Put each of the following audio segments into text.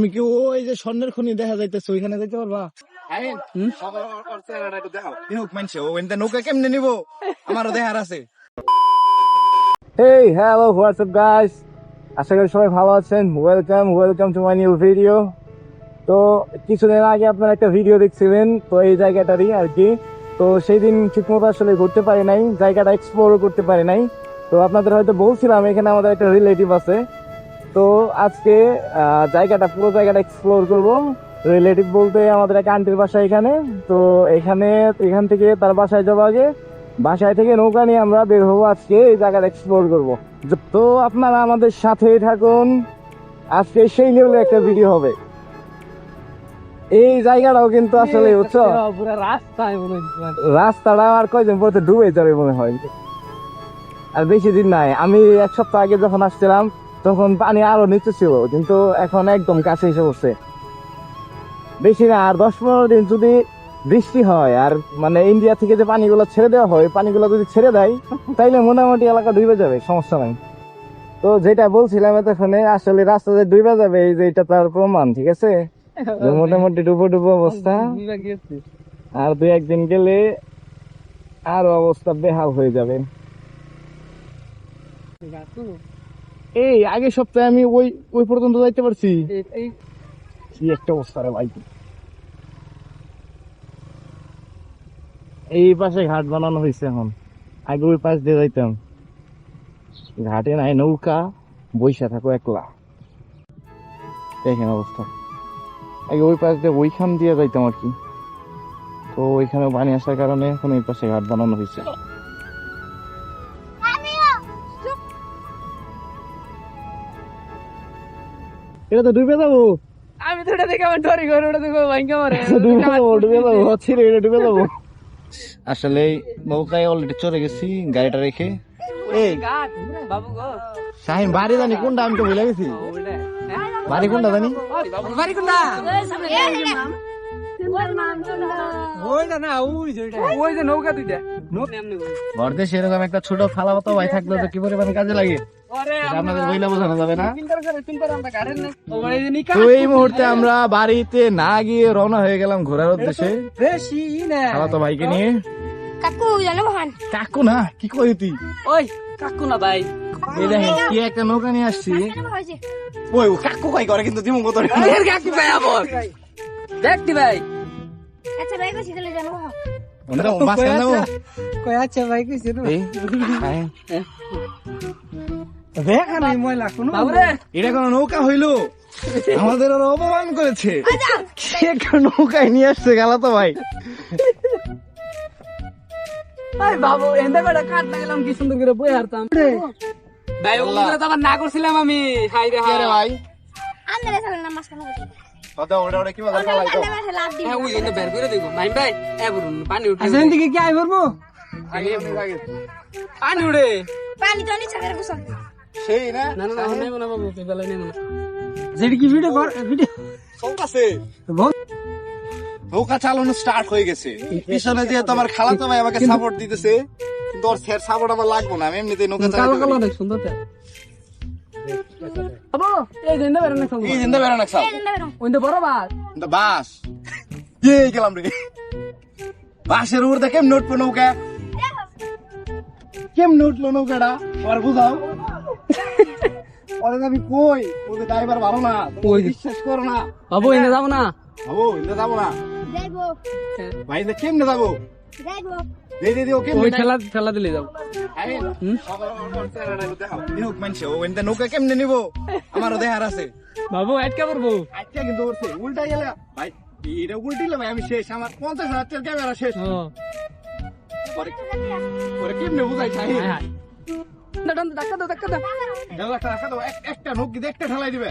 তুমি কি ওই যে স্বর্ণের খনি দেখা যাইতেছে ওইখানে যাইতে পারবা? নৌকা কেমনে নিবো আমারও দেখার আছে। Hey, hello, what's up guys? আশা করি সবাই ভালো আছেন। Welcome to my new video. তো কিছুদিন আগে আপনারা একটা ভিডিও দেখছিলেন, তো এই জায়গাটারই আর কি। তো সেই দিন ঠিকমতো আসলে ঘুরতে পারি নাই, জায়গাটা এক্সপ্লোর করতে পারি নাই। তো আপনাদের হয়তো বলছিলাম এখানে আমাদের একটা রিলেটিভ আছে। তো আজকে পুরো জায়গাটা এক্সপ্লোর করবো। রিলেটিভ বলতে আমাদের একটা আন্টির বাসা এখানে। তো এখান থেকে তার বাসায় যাবো আগে, বাসায় থেকে নৌকা নিয়ে আমরা বের হবো আজকে এই জায়গাটা এক্সপ্লোর করবো। তো আপনারা আমাদের সাথেই থাকুন, আজকে সেই লেভেলের একটা ভিডিও হবে। এই জায়গাটাও কিন্তু আসলে বুঝছো, রাস্তাটা আর কয়দিন পরে ডুবে যাবে মনে হয়, আর বেশি দিন নাই। আমি এক সপ্তাহ আগে যখন আসছিলাম তখন পানি আরো নিচে ছিল, কিন্তু এখন একদম কাছে এসে পড়ছে। বেশি না, আর 10-15 দিন যদি বৃষ্টি হয় আর মানে ইন্ডিয়া থেকে যে পানিগুলো ছেড়ে দেওয়া হয়, পানিগুলো যদি ছেড়ে দেয় তাইলে মোটামুটি এলাকা ডুবে যাবে, সমস্যা নাই। তো যেটা বলছিলাম এতক্ষণে, আসলে রাস্তাতে ডুবে যাবে, এই যে এটা তার প্রমাণ, ঠিক আছে। মোটামুটি ডুবো অবস্থা, আর 2-1 দিন গেলে আরো অবস্থা বেহাল হয়ে যাবে। এই আগের সপ্তাহে আমি ওই পর্যন্ত যাইতে পারছি। কি একটা অবস্থা রে ভাই। এই পাশে ঘাট বানানো হয়েছে এখন, আগে ওই পাশ দিয়ে যাইতাম। ঘাটে নাই নৌকা, বইসা থাকো একলা, দেখেন অবস্থা। আগে ওই পাশ দিয়ে ওইখান দিয়ে যাইতাম আর কি। তো ওইখানে পানি আসার কারণে এখন এই পাশে ঘাট বানানো হয়েছে। এটা তো ডুবে যাবো। আমি তো এটা দেখে আমার ডরি করে, ওটা দেখে ভাঙ্গা মারে। ডুবে যাবো। আসলে নৌকায় অলরেডি চলে গেছি গাড়িটা রেখে। এই বাবু গো, শাহিন বাড়ি জানি কোনটা, আমি তো ভুলে গেছি বাড়ি কোনটা জানি। বাড়ি কোনটা? ওইটা না, ওই যে নৌকা দুইটা। ঘরতে সেরকম একটা ছোট খালা মতো ভাই থাকলে তো কি পরিমাণে কাজে লাগে আপনাদের বইলা বোঝানো যাবে না। তো এই মুহূর্তে আমরা বাড়িতে না গিয়ে রওনা হয়ে গেলাম ঘোরার উদ্দেশ্যে খালা তো ভাইকে নিয়ে। কাকু জানো মহান কাকু না, কি করি তুই? ওই কাকু না ভাই, এই দেখেন কি একটা নৌকা নিয়ে আসছি। ওই কাকু কই করে কিন্তু দিমু কত কাকু ভাই আবার দেখতি ভাই। আচ্ছা ভাই কইছি তাহলে জানো মহান ওটা বাসা নাও কই আচ্ছা ভাই কইছি তো এই হ্যাঁ দেখ আমি ময়লা কোন বাবুরে, এটা কোন নৌকা হইলো? আমাদের ওরা অপমান করেছে। কি একটা নৌকায় নিয়ে আসছে গালা তো ভাই। ভাই বাবু এন্ডা বেটা কাট লাগালাম, কি সুন্দর করে বই হারতাম ভাই। ওগুলো তো আবার না করছিলাম আমি। হাই রে হাই রে ভাই, আন্দারে চালেন না মাছ খাবো কথা ওটা কি মজা লাগলো। আন্দারে লাভ দি হ্যাঁ ওই এন্ডা বের করে দেখো ভাই ভাই। এ বলুন পানি উঠে আসেন দিকে কি আই করব আগে পানি উড়ে পানি তো নিচে করে বসো সেই না না না না নেব না বাবু, বেলা নেব না। যেটি কি ভিডিও কর, ভিডিও চলতেছে, নৌকা চালানো স্টার্ট হয়ে গেছে। পিছনে যে তোমার খালাতো ভাই আমাকে সাপোর্ট দিতেছে, কিন্তু ওর স্যার সাপোর্ট আমার লাগবে না, আমি এমনিতেই নৌকা কালো চালাতে কালো পারি। দেখ সুন্দর তে বাবু এই জিন্দা বের না খাবো, এই জিন্দা বেরো না সাপ, এই দিন বেরো ওইন্দা বড় বাস কিন্তু বাস এই গেলাম রে। বাসের উপর দেখে নোট পো নৌকা, কেম নোট লো নৌকাটা আর বুঝাও। ওরে আমি কই ওদের ড্রাইভার ভালো না, ওই বিশ্বাস করো না বাবু এনে যাব না। বাবু ইন্দা যাবো না যাইবো ভাই, ইন্দা কেমনে যাবো? যাইবো দে দিও কেমনে? ওই ঠেলা দিলে যাব। নৌকা কেমনে নিবো আমারও দেহার আছে। বাবু আটকা পড়বো। আজকে কিন্তু উঠছে উল্টা গেলে ভাই, এটা উল্টিলে ভাই আমি শেষ, আমার 50,000 ক্যামেরা শেষ। ওরে কেমনে বুঝাই চাই ধাক্কা দাও একটা নৌকি একটা ঠেলাই দিবে।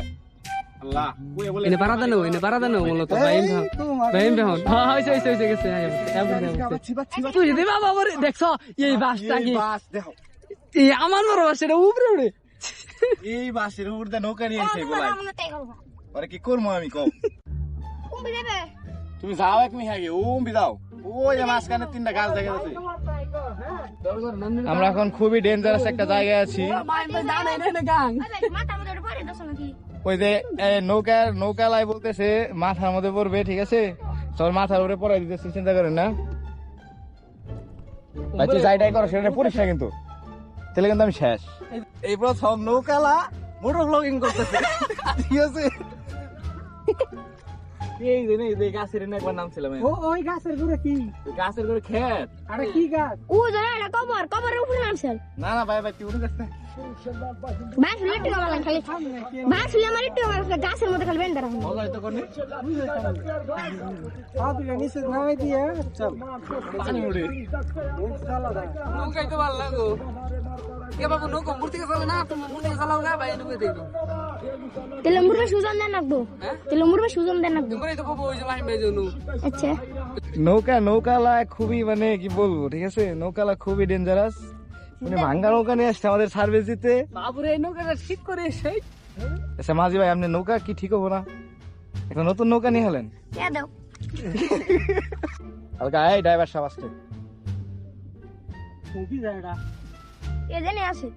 আল্লাহ বলে এনে পারা দেন, এনে পারা দেন মূলত ভাইম ভাই। হ্যাঁ হইছে গেছে। তুই যদি বাবা বলে দেখছ এই বাসটা কি বাস দেখো, এই আমার বড় বাস, এটা উপরে উড়ে। এই বাসের উপর দিয়ে নৌকা নিয়ে এসে গোলাই। আমরা তাই করব ওরে কি করবো আমি কও? কুম্বি দেবে তুমি যাও এক মিনিট আগে, বিদাও। ওই যে মাঝখানে 3টা গাছ দেখা যাচ্ছে। আমরা এখন খুবই ডেঞ্জারাস একটা জায়গায় আছি। মাইন ভাই জানে না গাং মাথা মধ্যে পড়ে দছ নাকি ওই যে নৌকালাই বলতেছে মাথার মধ্যে পড়বে, ঠিক আছে? তোর মাথার উপরে পড়াই দিতেছি, চিন্তা করেন না ভাই। তুই যাইটাই করো সেটা পড়িস না কিন্তু, তাহলে কিন্তু আমি শেষ। এই প্রথম নৌকালা মোটর ব্লগিং করতেছে, ঠিক আছে? এই যে এই যে গাছের একবার নাম ছিলাম, ওই গাছের গুড়ে কি? গাছের করে খেত। আরে কি গাছ? ও জানা না কবরের উপরে নামছেন। না না ভাই ভাই, তুই উঠে যাস না। ভাই শুলে একটু আমার খালি ভাই শুলে আমার একটু আমার গাছের মধ্যে খালি বেঁধে রাখুন। মজা হইতো কোনে? তুই নিচে নামাই দিয়ে চল পানি উঠে। নৌকাই তো ভালো লাগো। কে বাবু নৌকা মূর্তি চালাবে না, তুমি মূর্তি চালাও না ভাই, নৌকা দেখো। তেলে মুরবে সুজন দেন রাখবো, তেলে মুরবে সুজন দেন রাখবো। তোমরাই তো বাবু ওই যে মাহিম ভাই জন্য। আচ্ছা নৌকালা খুবই মানে কি বলবো, ঠিক আছে? নৌকালা খুবই ডেঞ্জারাস, মানে ভাঙ্গা নৌকা নিয়ে আসছে আমাদের সার্ভিস দিতে। বাবুরে এই নৌকাটা ঠিক করে সেই আচ্ছা মাঝি ভাই, আপনি নৌকা কি ঠিক হবো না? একটা নতুন নৌকা নিয়ে হলেন কে দাও হালকা। এই ড্রাইভার সাহেব আসছে। কি জায়গা? এ জানে আছে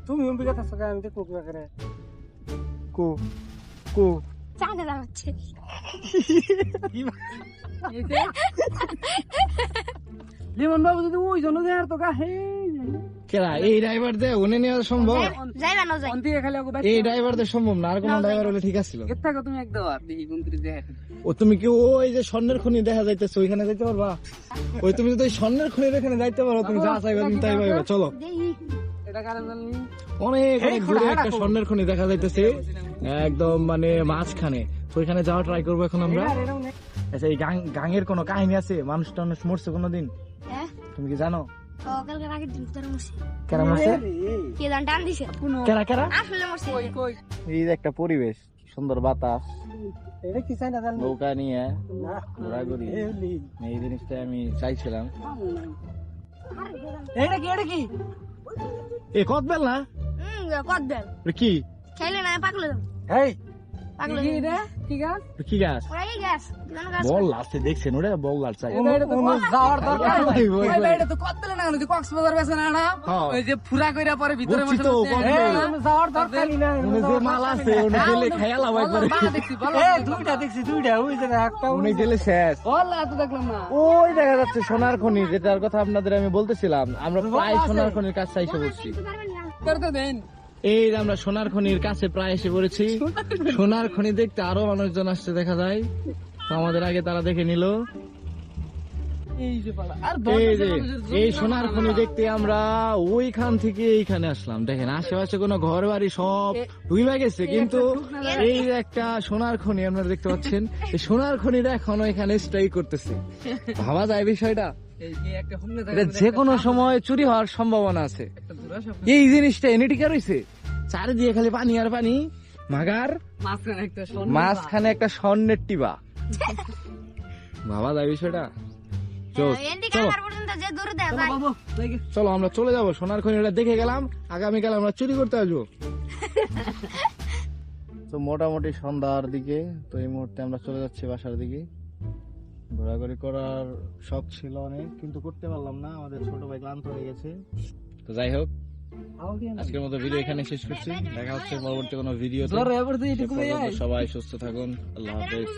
তুমি অম্বিকা থাকছো আমি তো কোকরা করে। কু কু চাঁদে দাঁড়াচ্ছে। লিমন বাবু যদি ওই জন্য দেয় আর তো গা হে কেরা এই ড্রাইভার দে উনি নেওয়া সম্ভব? যাইবা না যাই অন্তিকে খালি ওকে এই ড্রাইভার দে সম্ভব না, আর কোন ড্রাইভার হলে ঠিক আছিল। কেত থাকো তুমি একদম আর দেখি কোন তুই দেখ। ও তুমি কি ওই যে স্বর্ণের খনি দেখা যাইতেছে ওইখানে যাইতে পারবা? ওই তুমি যদি ওই স্বর্ণের খনির এখানে যাইতে পারো, তুমি যা চাইবে তুমি তাই পাইবে। চলো, এটা কারণ জানি অনেক অনেক দূরে একটা স্বর্ণের খনি দেখা যাইতেছে, একদম মানে মাঝখানে। তো ওইখানে যাওয়া ট্রাই করবো এখন আমরা। আচ্ছা এই গাঙের কোনো কাহিনী আছে? মানুষ টানুষ মরছে কোনোদিন? হ্যাঁ তুমি কি জানো? কালকে আগের দিন তোর মরছে কেরা মরছে? কে জান টান দিছে কেরা কেরা? আসলে মরছে। কই এই যে একটা পরিবেশ, সুন্দর বাতাস, এটা কি চাই না জানি নৌকা নিয়ে না ঘোরাঘুরি, এই জিনিসটা আমি চাইছিলাম। এটা কি এ কত বেল না কত দেন এটা কি? খাইলে না পাগলে যাও এই পাগলে কি রে কি গাছ? এটা কি গাছ? ওরাই গ্যাস জানো গাছ বল আছে দেখছেন ওটা, বল লাল চাই। এটা তো যাওয়ার দরকার ওই, ওই, ওই। ওই ভাই এটা তো কত দিলে না যে কক্সবাজার বেছে না না হ্যাঁ। ওই যে ফুরা কইরা পরে ভিতরে বুঝছি তো, কত এই, দিলে। আমি যাওয়ার দরকারই নাই উনি যে মাল আছে উনি গেলে খাইয়ালাম একবারে। দেখছি বল দুইটা দেখছি দুইটা ওই যে একটা উনি গেলে শেষ। বল এত দেখলাম না ওই দেখা যাচ্ছে সোনার খনি, যেটার কথা আপনাদের আমি বলতেছিলাম। আমরা প্রায় সোনার খনির কাছে এসে পড়ছি। পারবেন না করতে দেন এই যে আমরা সোনার খনির কাছে প্রায় এসে পড়েছি। সোনার খনি দেখতে আরো মানুষজন আসছে দেখা যায়, তো আমাদের আগে তারা দেখে নিল। এই যে পালা আর এই যে এই সোনার খনি দেখতে আমরা ওইখান থেকে এইখানে আসলাম। দেখেন আশেপাশে কোনো ঘর বাড়ি সব ডুবে গেছে, কিন্তু এই যে একটা সোনার খনি আপনারা দেখতে পাচ্ছেন, এই সোনার খনিটা এখনো এখানে স্টে করতেছে। ভাবা যায় বিষয়টা? এই যে একটা হুমনে এটা যে কোনো সময় চুরি হওয়ার সম্ভাবনা আছে। একটা দূরা সব এই জিনিসটা এনে টিকা রয়েছে, চারিদিকে খালি পানি আর পানি, মাগার মাঝখানে একটা মাঝখানে একটা স্বর্ণের টিবা। ভাবা যায় বিষয়টা? চলো এন্ডি চলো কার পর্যন্ত যে দূরে দেয় ভাই বাবু দেখি চলো আমরা চলে যাবো সোনার খনিটা দেখে গেলাম, আগামীকাল আমরা চুরি করতে আসবো। তো মোটামুটি সন্ধ্যার দিকে, তো এই মুহূর্তে আমরা চলে যাচ্ছি বাসার দিকে। ঘোরাঘুরি করার শখ ছিল অনেক, কিন্তু করতে পারলাম না, আমাদের ছোট ভাই ক্লান্ত হয়ে গেছে। তো যাই হোক, আজকের মতো ভিডিও এখানে শেষ করছি। দেখা হচ্ছে পরবর্তী কোনো ভিডিও। জোরে এবার তুই এটুকু সবাই সুস্থ থাকুন, আল্লাহ হাফেজ।